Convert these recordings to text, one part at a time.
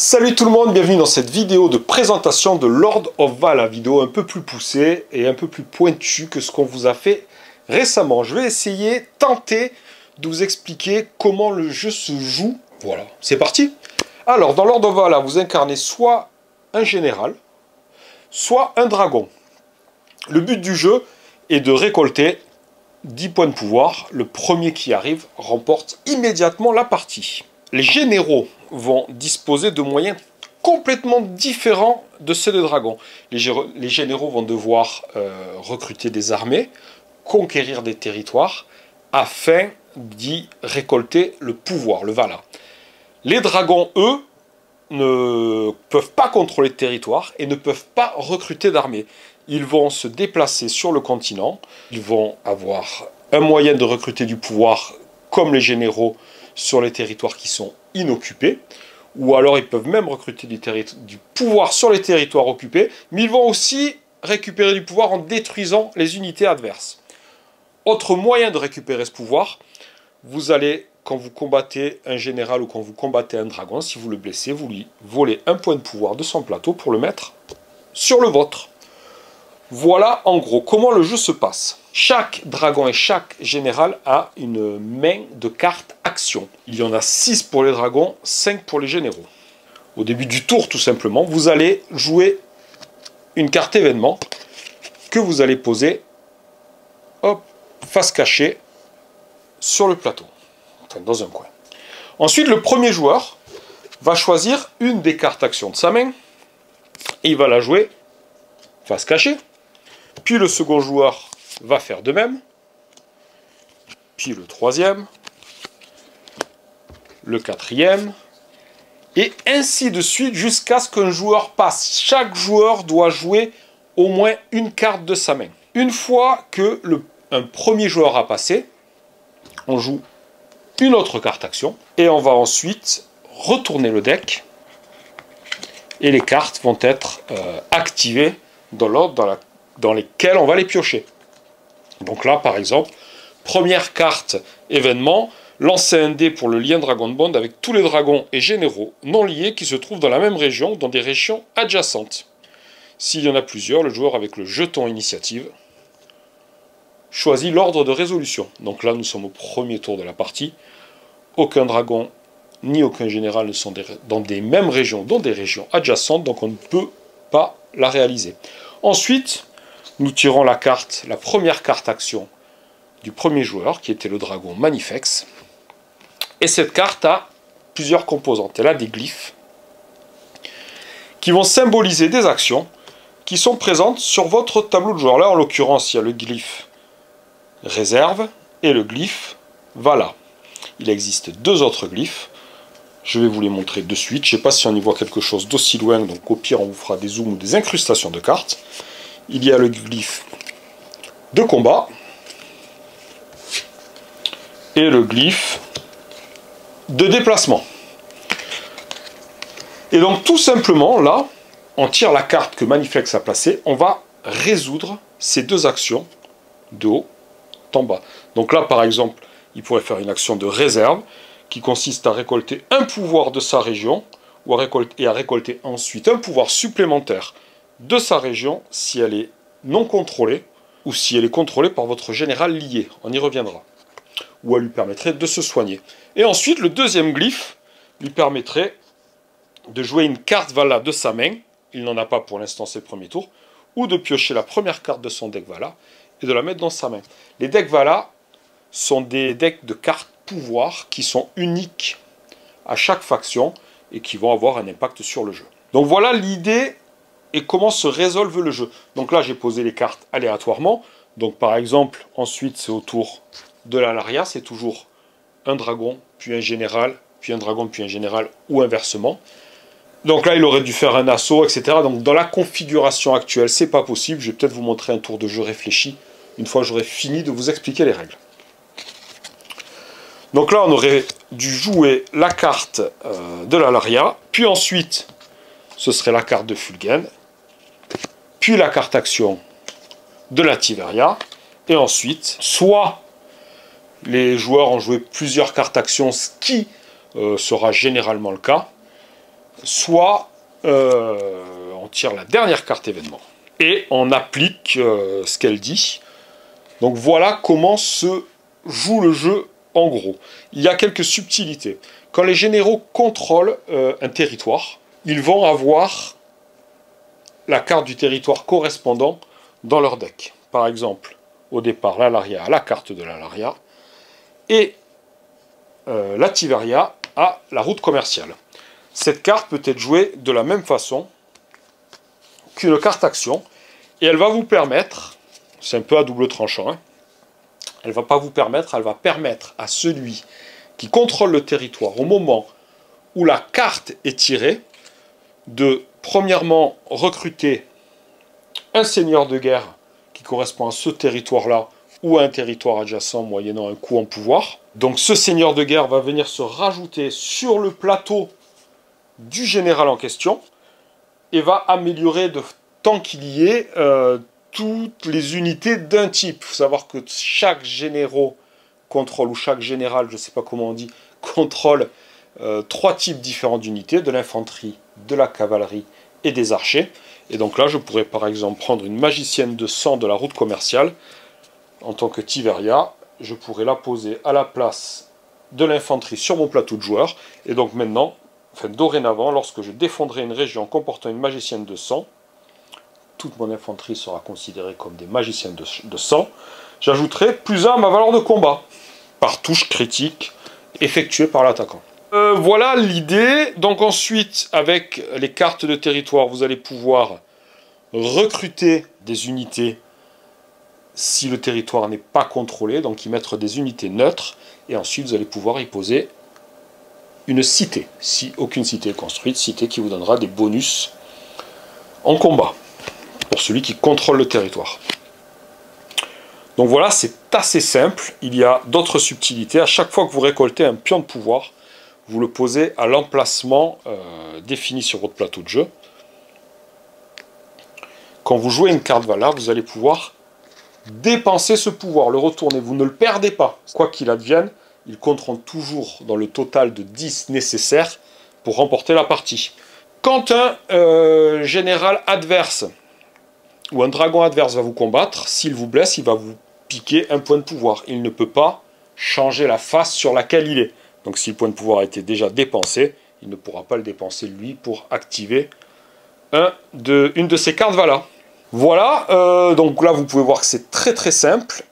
Salut tout le monde, bienvenue dans cette vidéo de présentation de Lord of Vala, vidéo un peu plus poussée et un peu plus pointue que ce qu'on vous a fait récemment. Je vais tenter de vous expliquer comment le jeu se joue. Voilà, c'est parti. Alors, dans Lord of Vala, vous incarnez soit un général, soit un dragon. Le but du jeu est de récolter 10 points de pouvoir. Le premier qui arrive remporte immédiatement la partie. Les généraux vont disposer de moyens complètement différents de ceux des dragons. Les généraux vont devoir recruter des armées, conquérir des territoires, afin d'y récolter le pouvoir, le Vala. Les dragons, eux, ne peuvent pas contrôler le territoire et ne peuvent pas recruter d'armées. Ils vont se déplacer sur le continent, ils vont avoir un moyen de recruter du pouvoir comme les généraux sur les territoires qui sont inoccupés, ou alors ils peuvent même recruter du pouvoir sur les territoires occupés, mais ils vont aussi récupérer du pouvoir en détruisant les unités adverses. Autre moyen de récupérer ce pouvoir, vous allez, quand vous combattez un général ou quand vous combattez un dragon, si vous le blessez, vous lui volez un point de pouvoir de son plateau pour le mettre sur le vôtre. Voilà en gros comment le jeu se passe. Chaque dragon et chaque général a une main de cartes action. Il y en a 6 pour les dragons, 5 pour les généraux. Au début du tour, tout simplement, vous allez jouer une carte événement que vous allez poser, hop, face cachée sur le plateau, enfin dans un coin. Ensuite, le premier joueur va choisir une des cartes action de sa main et il va la jouer face cachée. Puis le second joueur va faire de même, puis le troisième, le quatrième, et ainsi de suite jusqu'à ce qu'un joueur passe. Chaque joueur doit jouer au moins une carte de sa main. Une fois que un premier joueur a passé, on joue une autre carte action, et on va ensuite retourner le deck, et les cartes vont être activées dans l'ordre dans lesquels on va les piocher. Donc là, par exemple, première carte événement, lancer un dé pour le lien Dragon Bond avec tous les dragons et généraux non liés qui se trouvent dans la même région ou dans des régions adjacentes. S'il y en a plusieurs, le joueur avec le jeton initiative choisit l'ordre de résolution. Donc là, nous sommes au premier tour de la partie. Aucun dragon ni aucun général ne sont dans des mêmes régions, dans des régions adjacentes, donc on ne peut pas la réaliser. Ensuite, nous tirons la première carte action du premier joueur, qui était le dragon Manifex. Et cette carte a plusieurs composantes. Elle a des glyphes qui vont symboliser des actions qui sont présentes sur votre tableau de joueur. Là, en l'occurrence, il y a le glyphe réserve et le glyphe Vala. Il existe deux autres glyphes. Je vais vous les montrer de suite. Je ne sais pas si on y voit quelque chose d'aussi loin, donc au pire, on vous fera des zooms ou des incrustations de cartes. Il y a le glyphe de combat et le glyphe de déplacement. Et donc tout simplement, là, on tire la carte que Manifex a placée, on va résoudre ces deux actions de haut en bas. Donc là, par exemple, il pourrait faire une action de réserve qui consiste à récolter un pouvoir de sa région et à récolter ensuite un pouvoir supplémentaire de sa région si elle est non contrôlée ou si elle est contrôlée par votre général lié. On y reviendra. Ou elle lui permettrait de se soigner. Et ensuite, le deuxième glyphe lui permettrait de jouer une carte Vala de sa main. Il n'en a pas pour l'instant, c'est le premier tour. Ou de piocher la première carte de son deck Vala et de la mettre dans sa main. Les decks Vala sont des decks de cartes pouvoir qui sont uniques à chaque faction et qui vont avoir un impact sur le jeu. Donc voilà l'idée et comment se résolve le jeu. Donc là, j'ai posé les cartes aléatoirement. Donc par exemple, ensuite, c'est au tour de la Laria. C'est toujours un dragon, puis un général, puis un dragon, puis un général, ou inversement. Donc là, il aurait dû faire un assaut, etc. Donc dans la configuration actuelle, c'est pas possible. Je vais peut-être vous montrer un tour de jeu réfléchi une fois que j'aurai fini de vous expliquer les règles. Donc là, on aurait dû jouer la carte de la Laria, puis ensuite, ce serait la carte de Fulgen, puis la carte action de la Tiveria, et ensuite, soit les joueurs ont joué plusieurs cartes action, ce qui sera généralement le cas, soit on tire la dernière carte événement et on applique ce qu'elle dit. Donc voilà comment se joue le jeu en gros. Il y a quelques subtilités. Quand les généraux contrôlent un territoire, ils vont avoir la carte du territoire correspondant dans leur deck. Par exemple, au départ, la Laria a la carte de la Laria et la Tiveria a la route commerciale. Cette carte peut être jouée de la même façon qu'une carte action et elle va vous permettre, c'est un peu à double tranchant, hein, elle va pas vous permettre, elle va permettre à celui qui contrôle le territoire au moment où la carte est tirée de premièrement recruter un seigneur de guerre qui correspond à ce territoire-là ou à un territoire adjacent moyennant un coût en pouvoir. Donc ce seigneur de guerre va venir se rajouter sur le plateau du général en question et va améliorer de tant qu'il y ait toutes les unités d'un type. Il faut savoir que chaque général contrôle, ou chaque général, je ne sais pas comment on dit, contrôle 3 types différents d'unités, de l'infanterie, de la cavalerie et des archers. Et donc là, je pourrais par exemple prendre une magicienne de sang de la route commerciale. En tant que Tiveria, je pourrais la poser à la place de l'infanterie sur mon plateau de joueurs. Et donc maintenant, enfin dorénavant, lorsque je défendrai une région comportant une magicienne de sang, toute mon infanterie sera considérée comme des magiciennes de sang. J'ajouterai +1 à ma valeur de combat, par touche critique effectuée par l'attaquant. Voilà l'idée. Donc ensuite, avec les cartes de territoire, vous allez pouvoir recruter des unités si le territoire n'est pas contrôlé, donc y mettre des unités neutres, et ensuite vous allez pouvoir y poser une cité. Si aucune cité est construite, cité qui vous donnera des bonus en combat, pour celui qui contrôle le territoire. Donc voilà, c'est assez simple. Il y a d'autres subtilités. À chaque fois que vous récoltez un pion de pouvoir, vous le posez à l'emplacement défini sur votre plateau de jeu. Quand vous jouez une carte valeur, vous allez pouvoir dépenser ce pouvoir, le retourner. Vous ne le perdez pas. Quoi qu'il advienne, ils compteront toujours dans le total de 10 nécessaires pour remporter la partie. Quand un général adverse ou un dragon adverse va vous combattre, s'il vous blesse, il va vous piquer un point de pouvoir. Il ne peut pas changer la face sur laquelle il est. Donc si le point de pouvoir a été déjà dépensé, il ne pourra pas le dépenser lui pour activer une de ces cartes Vala. Voilà, donc là vous pouvez voir que c'est très très simple.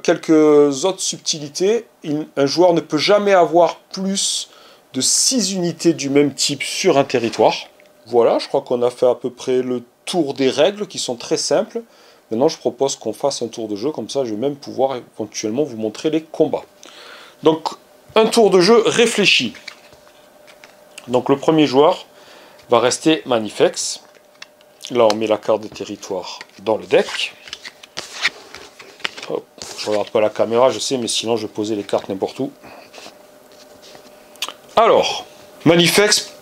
Quelques autres subtilités. Un joueur ne peut jamais avoir plus de 6 unités du même type sur un territoire. Voilà, je crois qu'on a fait à peu près le tour des règles qui sont très simples. Maintenant je propose qu'on fasse un tour de jeu, comme ça je vais même pouvoir éventuellement vous montrer les combats. Donc un tour de jeu réfléchi. Donc le premier joueur va rester Manifex. Là on met la carte de territoire dans le deck. Hop, je regarde pas la caméra, je sais, mais sinon je vais poser les cartes n'importe où. Alors, Manifex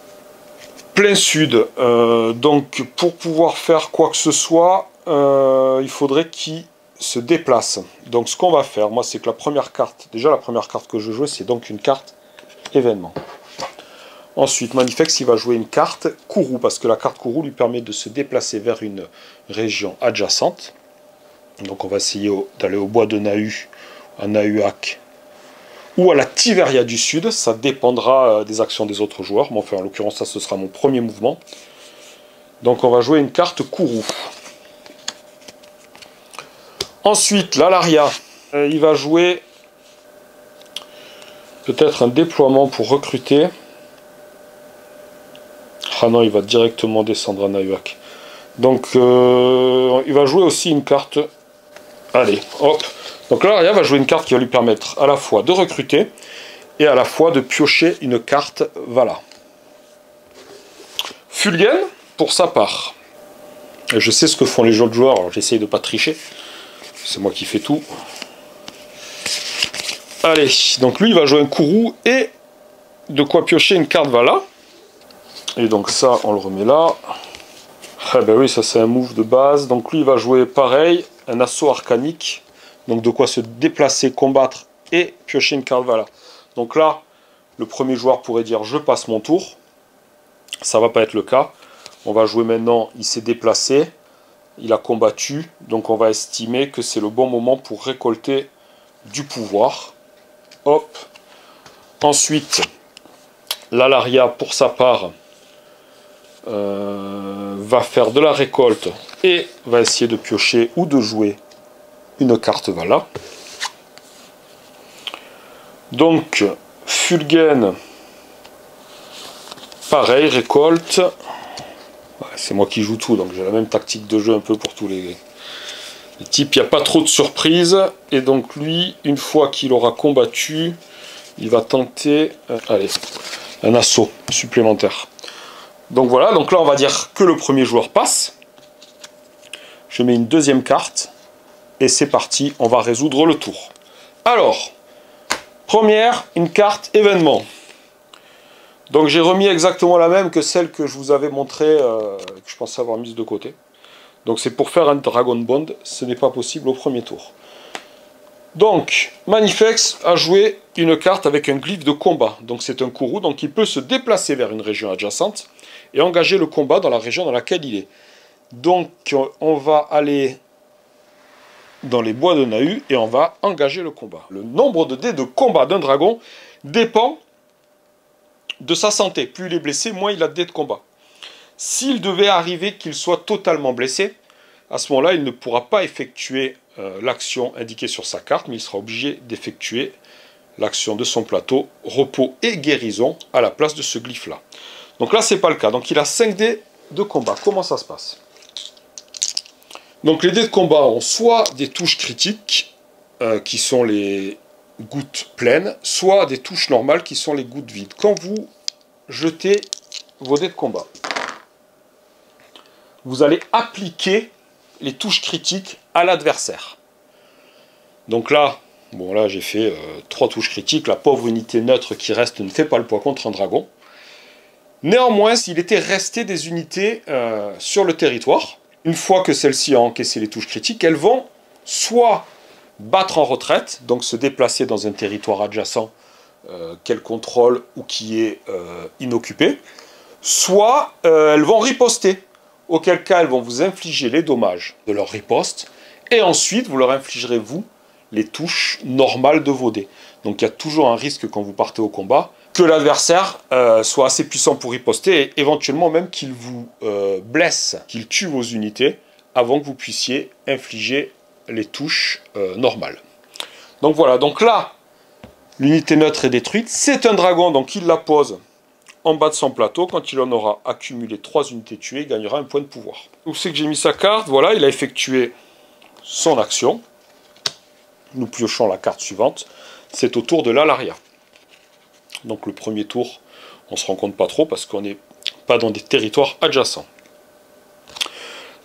plein sud. Donc pour pouvoir faire quoi que ce soit, il faudrait qu'il se déplace. Donc ce qu'on va faire, moi, c'est que la première carte, déjà la première carte que je joue, c'est donc une carte événement. Ensuite, Manifex, il va jouer une carte Kourou, parce que la carte Kourou lui permet de se déplacer vers une région adjacente. Donc on va essayer d'aller au bois de Nahu, à Nahuac, ou à la Tiveria du Sud. Ça dépendra des actions des autres joueurs. Mais enfin, en l'occurrence, ça, ce sera mon premier mouvement. Donc on va jouer une carte Kourou. Ensuite, l'Alaria, il va jouer peut-être un déploiement pour recruter. Ah non, il va directement descendre à Nahuac. Donc, il va jouer aussi une carte. Allez, hop. Donc l'Alaria va jouer une carte qui va lui permettre à la fois de recruter et à la fois de piocher une carte Vala. Fulgen, pour sa part. Je sais ce que font les autres joueurs, alors j'essaye de ne pas tricher. C'est moi qui fais tout. Allez, donc lui il va jouer un Kourou et de quoi piocher une carte Vala. Et donc ça, on le remet là. Ah ben oui, ça c'est un move de base. Donc lui il va jouer pareil, un assaut arcanique. Donc de quoi se déplacer, combattre et piocher une carte Vala. Donc là, le premier joueur pourrait dire je passe mon tour. ça va pas être le cas. On va jouer maintenant, il s'est déplacé, il a combattu, donc on va estimer que c'est le bon moment pour récolter du pouvoir. Hop. Ensuite, l'Alaria, pour sa part, va faire de la récolte et va essayer de piocher ou de jouer une carte Vala. Donc, Fulgen, pareil, récolte. C'est moi qui joue tout, donc j'ai la même tactique de jeu un peu pour tous les types. Il n'y a pas trop de surprises. Et donc lui, une fois qu'il aura combattu, il va tenter allez, un assaut supplémentaire. Donc voilà, donc là on va dire que le premier joueur passe. Je mets une deuxième carte. Et c'est parti, on va résoudre le tour. Alors, première, une carte événement. Donc j'ai remis exactement la même que celle que je vous avais montrée, que je pensais avoir mise de côté. Donc c'est pour faire un Dragon Bond, ce n'est pas possible au premier tour. Donc, Manifex a joué une carte avec un glyphe de combat. Donc c'est un Kourou, donc il peut se déplacer vers une région adjacente et engager le combat dans la région dans laquelle il est. Donc on va aller dans les bois de Nahu et on va engager le combat. Le nombre de dés de combat d'un dragon dépend de sa santé. Plus il est blessé, moins il a de dés de combat. S'il devait arriver qu'il soit totalement blessé, à ce moment-là, il ne pourra pas effectuer l'action indiquée sur sa carte, mais il sera obligé d'effectuer l'action de son plateau, repos et guérison, à la place de ce glyphe-là. Donc là, c'est pas le cas. Donc il a 5 dés de combat. Comment ça se passe? Donc les dés de combat ont soit des touches critiques, qui sont les gouttes pleines, soit des touches normales qui sont les gouttes vides. Quand vous jetez vos dés de combat, vous allez appliquer les touches critiques à l'adversaire. Donc là, bon là j'ai fait 3 touches critiques, la pauvre unité neutre qui reste ne fait pas le poids contre un dragon. Néanmoins, s'il était resté des unités sur le territoire, une fois que celles-ci ont encaissé les touches critiques, elles vont soit battre en retraite, donc se déplacer dans un territoire adjacent qu'elles contrôlent ou qui est inoccupé, soit elles vont riposter, auquel cas elles vont vous infliger les dommages de leur riposte, et ensuite vous leur infligerez, vous, les touches normales de vos dés. Donc il y a toujours un risque quand vous partez au combat, que l'adversaire soit assez puissant pour riposter, et éventuellement même qu'il vous blesse, qu'il tue vos unités, avant que vous puissiez infliger les touches normales. Donc voilà, donc là, l'unité neutre est détruite, c'est un dragon, donc il la pose en bas de son plateau. Quand il en aura accumulé 3 unités tuées, il gagnera un point de pouvoir. Où c'est que j'ai mis sa carte? Voilà, il a effectué son action. Nous piochons la carte suivante. C'est au tour de l'Alaria. Donc le premier tour, on ne se rend compte pas trop parce qu'on n'est pas dans des territoires adjacents.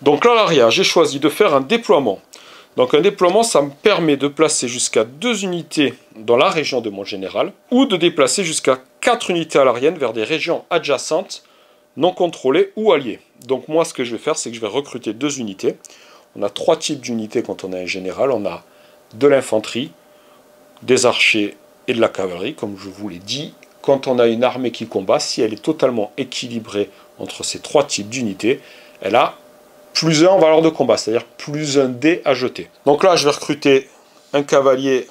Donc l'Alaria, j'ai choisi de faire un déploiement. Donc un déploiement, ça me permet de placer jusqu'à 2 unités dans la région de mon général, ou de déplacer jusqu'à 4 unités alariennes vers des régions adjacentes, non contrôlées ou alliées. Donc moi, ce que je vais faire, c'est que je vais recruter 2 unités. On a 3 types d'unités quand on a un général. On a de l'infanterie, des archers et de la cavalerie, comme je vous l'ai dit. Quand on a une armée qui combat, si elle est totalement équilibrée entre ces 3 types d'unités, elle a plus 1 en valeur de combat, c'est-à-dire plus 1 dé à jeter. Donc là, je vais recruter un cavalier,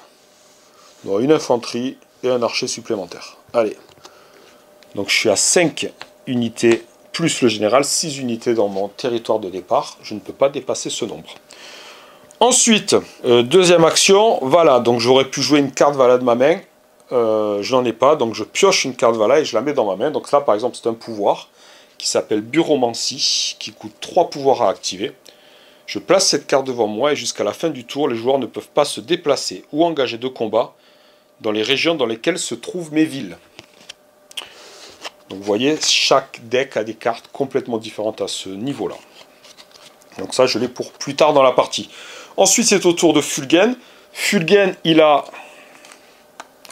une infanterie et un archer supplémentaire. Allez. Donc je suis à 5 unités plus le général, 6 unités dans mon territoire de départ. Je ne peux pas dépasser ce nombre. Ensuite, deuxième action, Vala. Donc j'aurais pu jouer une carte Vala de ma main. Je n'en ai pas, donc je pioche une carte Vala et je la mets dans ma main. Donc là, par exemple, c'est un pouvoir qui s'appelle Buromancie, qui coûte 3 pouvoirs à activer. Je place cette carte devant moi et jusqu'à la fin du tour, les joueurs ne peuvent pas se déplacer ou engager de combat dans les régions dans lesquelles se trouvent mes villes. Donc vous voyez, chaque deck a des cartes complètement différentes à ce niveau-là. Donc ça, je l'ai pour plus tard dans la partie. Ensuite, c'est au tour de Fulgen. Fulgen, il a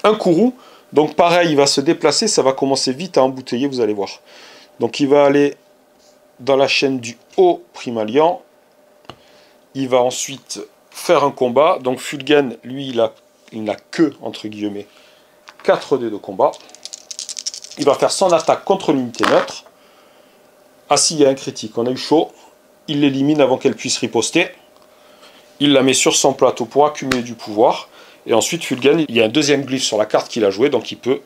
un Kourou. Donc pareil, il va se déplacer, ça va commencer vite à embouteiller, vous allez voir. Donc il va aller dans la chaîne du haut Primalian. Il va ensuite faire un combat. Donc Fulgen, lui, il n'a que, entre guillemets, 4 dés de combat. Il va faire son attaque contre l'unité neutre. Ah si, il y a un critique, on a eu chaud. Il l'élimine avant qu'elle puisse riposter. Il la met sur son plateau pour accumuler du pouvoir. Et ensuite, Fulgen, il y a un deuxième glyphe sur la carte qu'il a joué, donc il peut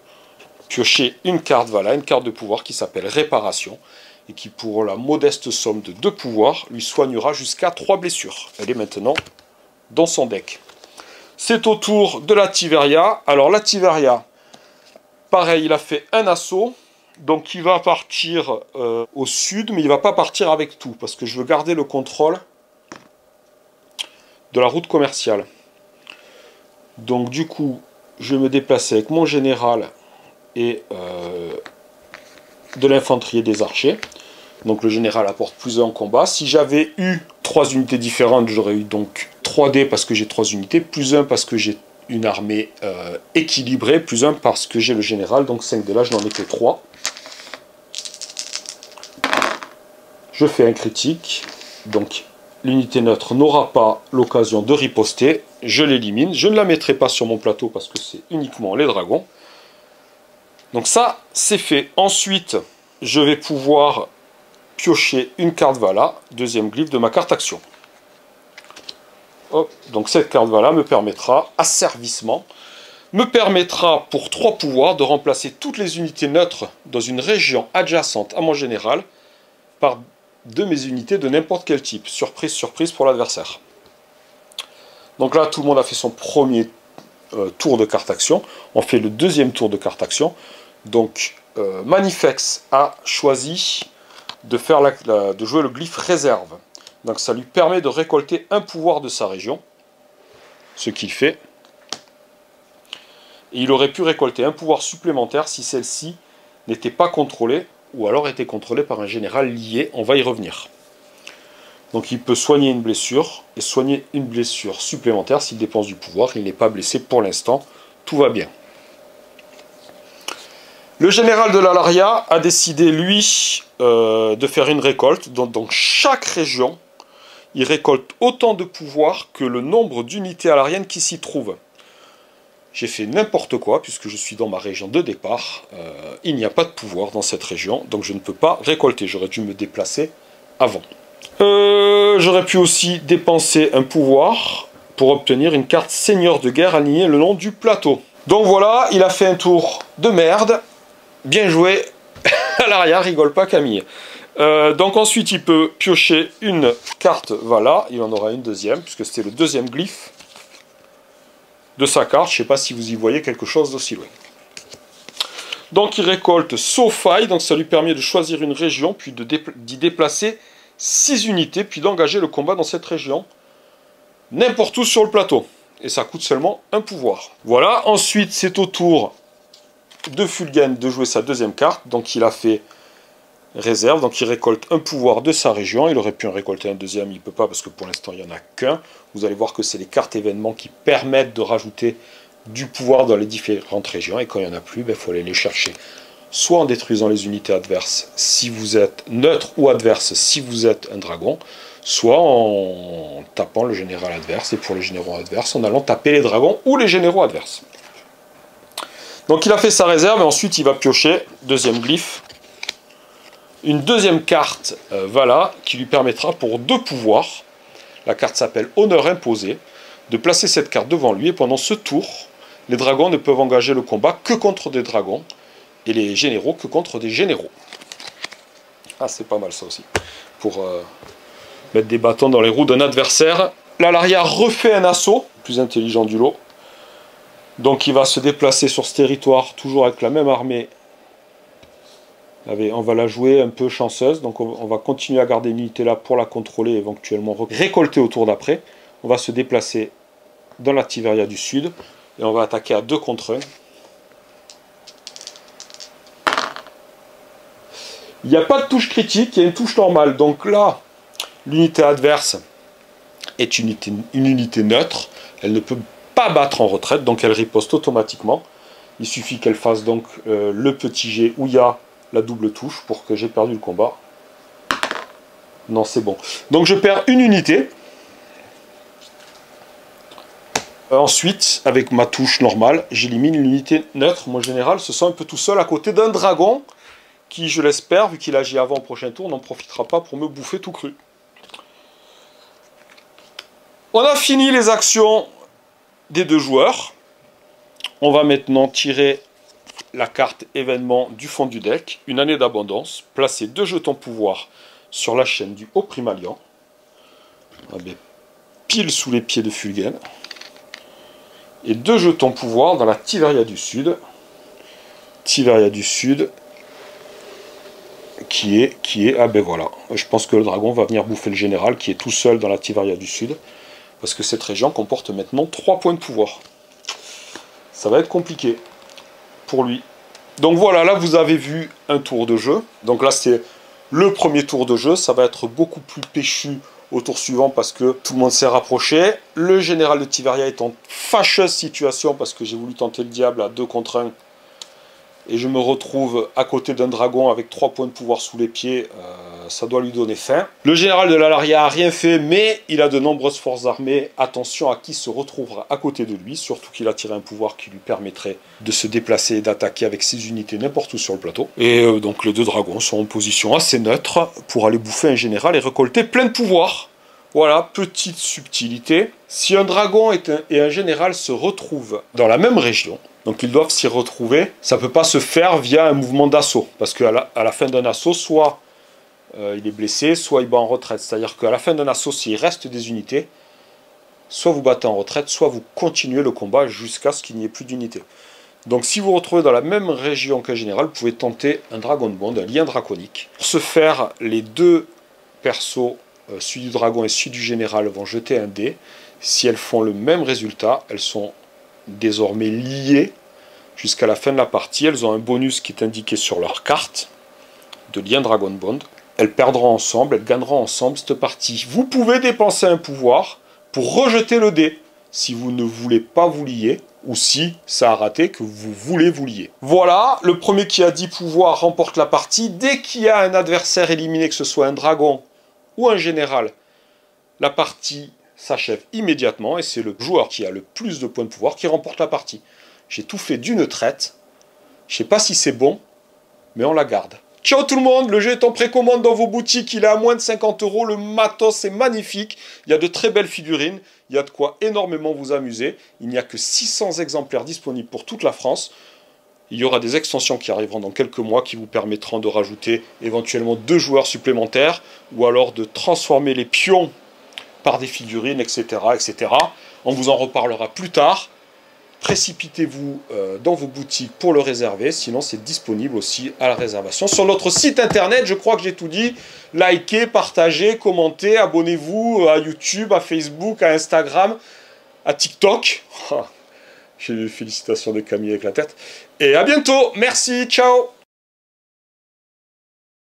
piocher une carte, voilà, une carte de pouvoir qui s'appelle Réparation, et qui, pour la modeste somme de 2 pouvoirs, lui soignera jusqu'à 3 blessures. Elle est maintenant dans son deck. C'est au tour de la Tiveria. Alors la Tiveria, pareil, il a fait un assaut. Donc il va partir au sud, mais il ne va pas partir avec tout, parce que je veux garder le contrôle de la route commerciale. Donc du coup, je vais me déplacer avec mon général et de l'infanterie et des archers. Donc le général apporte plus 1 en combat. Si j'avais eu 3 unités différentes, j'aurais eu donc 3D parce que j'ai 3 unités, plus 1 parce que j'ai une armée équilibrée, plus 1 parce que j'ai le général, donc 5D là, je n'en ai que 3. Je fais un critique, donc l'unité neutre n'aura pas l'occasion de riposter, je l'élimine, je ne la mettrai pas sur mon plateau parce que c'est uniquement les dragons. Donc ça, c'est fait. Ensuite, je vais pouvoir piocher une carte Vala, deuxième glyphe de ma carte action. Hop, donc cette carte Vala me permettra, asservissement, me permettra pour 3 pouvoirs de remplacer toutes les unités neutres dans une région adjacente à mon général par de mes unités de n'importe quel type. Surprise, surprise pour l'adversaire. Donc là, tout le monde a fait son premier tour de carte action. On fait le deuxième tour de carte action. Donc, Manifex a choisi de jouer le glyphe réserve. Donc ça lui permet de récolter un pouvoir de sa région. Ce qu'il fait. Et il aurait pu récolter un pouvoir supplémentaire si celle-ci n'était pas contrôlée, ou alors était contrôlée par un général lié, on va y revenir. Donc il peut soigner une blessure, et soigner une blessure supplémentaire s'il dépense du pouvoir, il n'est pas blessé pour l'instant, tout va bien. Le général de l'Alaria a décidé, lui, de faire une récolte, donc chaque région, il récolte autant de pouvoir que le nombre d'unités alariennes qui s'y trouvent. J'ai fait n'importe quoi, puisque je suis dans ma région de départ. Il n'y a pas de pouvoir dans cette région, donc je ne peux pas récolter. J'aurais dû me déplacer avant. J'aurais pu aussi dépenser un pouvoir pour obtenir une carte seigneur de guerre alignée le long du plateau. Donc voilà, il a fait un tour de merde. Bien joué. À l'arrière, rigole pas Camille. Donc ensuite, il peut piocher une carte, voilà. Il en aura une deuxième, puisque c'était le deuxième glyphe de sa carte. Je ne sais pas si vous y voyez quelque chose d'aussi loin. Donc il récolte Sofai, donc ça lui permet de choisir une région, puis d'y déplacer 6 unités, puis d'engager le combat dans cette région, n'importe où sur le plateau. Et ça coûte seulement un pouvoir. Voilà, ensuite c'est au tour de Fulgen de jouer sa deuxième carte. Donc il a fait réserve, donc il récolte un pouvoir de sa région. Il aurait pu en récolter un deuxième, il ne peut pas parce que pour l'instant il n'y en a qu'un. Vous allez voir que c'est les cartes événements qui permettent de rajouter du pouvoir dans les différentes régions. Et quand il n'y en a plus, il faut aller les chercher. Soit en détruisant les unités adverses si vous êtes neutre ou adverse si vous êtes un dragon, soit en tapant le général adverse, et pour les généraux adverses, en allant taper les dragons ou les généraux adverses. Donc il a fait sa réserve, et ensuite il va piocher, deuxième glyphe, une deuxième carte Vala, qui lui permettra pour 2 pouvoirs, la carte s'appelle Honneur imposé, de placer cette carte devant lui, et pendant ce tour, les dragons ne peuvent engager le combat que contre des dragons, et les généraux que contre des généraux. Ah, c'est pas mal ça aussi, pour mettre des bâtons dans les roues d'un adversaire. L'Alaria refait un assaut, plus intelligent du lot. Donc il va se déplacer sur ce territoire, toujours avec la même armée. On va la jouer un peu chanceuse, donc on va continuer à garder une unité là pour la contrôler, éventuellement récolter au tour d'après. On va se déplacer dans la Tiveria du Sud, et on va attaquer à 2 contre 1. Il n'y a pas de touche critique, il y a une touche normale. Donc là, l'unité adverse est une unité neutre. Elle ne peut pas battre en retraite, donc elle riposte automatiquement. Il suffit qu'elle fasse donc le petit jet où il y a la double touche pour que j'ai perdu le combat. Non, c'est bon. Donc je perds une unité. Ensuite, avec ma touche normale, j'élimine l'unité neutre. Mon général se sent un peu tout seul à côté d'un dragon qui, je l'espère, vu qu'il agit avant au prochain tour, n'en profitera pas pour me bouffer tout cru. On a fini les actions des deux joueurs. On va maintenant tirer la carte événement du fond du deck. Une année d'abondance. Placer 2 jetons pouvoir sur la chaîne du haut Primalian. Pile sous les pieds de Fulgen. Et 2 jetons pouvoir dans la Tyveria du Sud. Tyveria du Sud. Qui est... Ah ben voilà. Je pense que le dragon va venir bouffer le général qui est tout seul dans la Tyveria du Sud. Parce que cette région comporte maintenant 3 points de pouvoir. Ça va être compliqué pour lui. Donc voilà, là vous avez vu un tour de jeu. Donc là c'est le premier tour de jeu. Ça va être beaucoup plus péchu au tour suivant parce que tout le monde s'est rapproché. Le général de Tyveria est en fâcheuse situation parce que j'ai voulu tenter le diable à 2 contre 1. Et je me retrouve à côté d'un dragon avec 3 points de pouvoir sous les pieds. Ça doit lui donner faim. Le général de l'Alaria a rien fait, mais il a de nombreuses forces armées. Attention à qui se retrouvera à côté de lui, surtout qu'il a tiré un pouvoir qui lui permettrait de se déplacer et d'attaquer avec ses unités n'importe où sur le plateau. Et donc les 2 dragons sont en position assez neutre pour aller bouffer un général et récolter plein de pouvoir. Voilà, petite subtilité. Si un dragon et un général se retrouvent dans la même région, donc ils doivent s'y retrouver, ça ne peut pas se faire via un mouvement d'assaut. Parce qu'à la fin d'un assaut, soit il est blessé, soit il bat en retraite. C'est-à-dire qu'à la fin d'un assaut, s'il reste des unités, soit vous battez en retraite, soit vous continuez le combat jusqu'à ce qu'il n'y ait plus d'unités. Donc si vous vous retrouvez dans la même région qu'un général, vous pouvez tenter un Dragon Bond, un lien draconique. Pour ce faire, les 2 persos, celui du dragon et celui du général, vont jeter un dé. Si elles font le même résultat, elles sont désormais liées jusqu'à la fin de la partie. Elles ont un bonus qui est indiqué sur leur carte de lien Dragon Bond. Elles perdront ensemble, elles gagneront ensemble cette partie. Vous pouvez dépenser un pouvoir pour rejeter le dé si vous ne voulez pas vous lier ou si ça a raté que vous voulez vous lier. Voilà, le premier qui a 10 pouvoirs remporte la partie. Dès qu'il y a un adversaire éliminé, que ce soit un dragon ou un général, la partie s'achève immédiatement et c'est le joueur qui a le plus de points de pouvoir qui remporte la partie. J'ai tout fait d'une traite. Je ne sais pas si c'est bon, mais on la garde. Ciao tout le monde, le jeu est en précommande dans vos boutiques, il est à moins de 50 €, le matos est magnifique, il y a de très belles figurines, il y a de quoi énormément vous amuser. Il n'y a que 600 exemplaires disponibles pour toute la France. Il y aura des extensions qui arriveront dans quelques mois qui vous permettront de rajouter éventuellement 2 joueurs supplémentaires ou alors de transformer les pions par des figurines, etc., etc. On vous en reparlera plus tard. Précipitez-vous dans vos boutiques pour le réserver, sinon c'est disponible aussi à la réservation. Sur notre site internet, je crois que j'ai tout dit. Likez, partagez, commentez, abonnez-vous à YouTube, à Facebook, à Instagram, à TikTok. J'ai eu félicitations de Camille avec la tête. Et à bientôt, merci, ciao.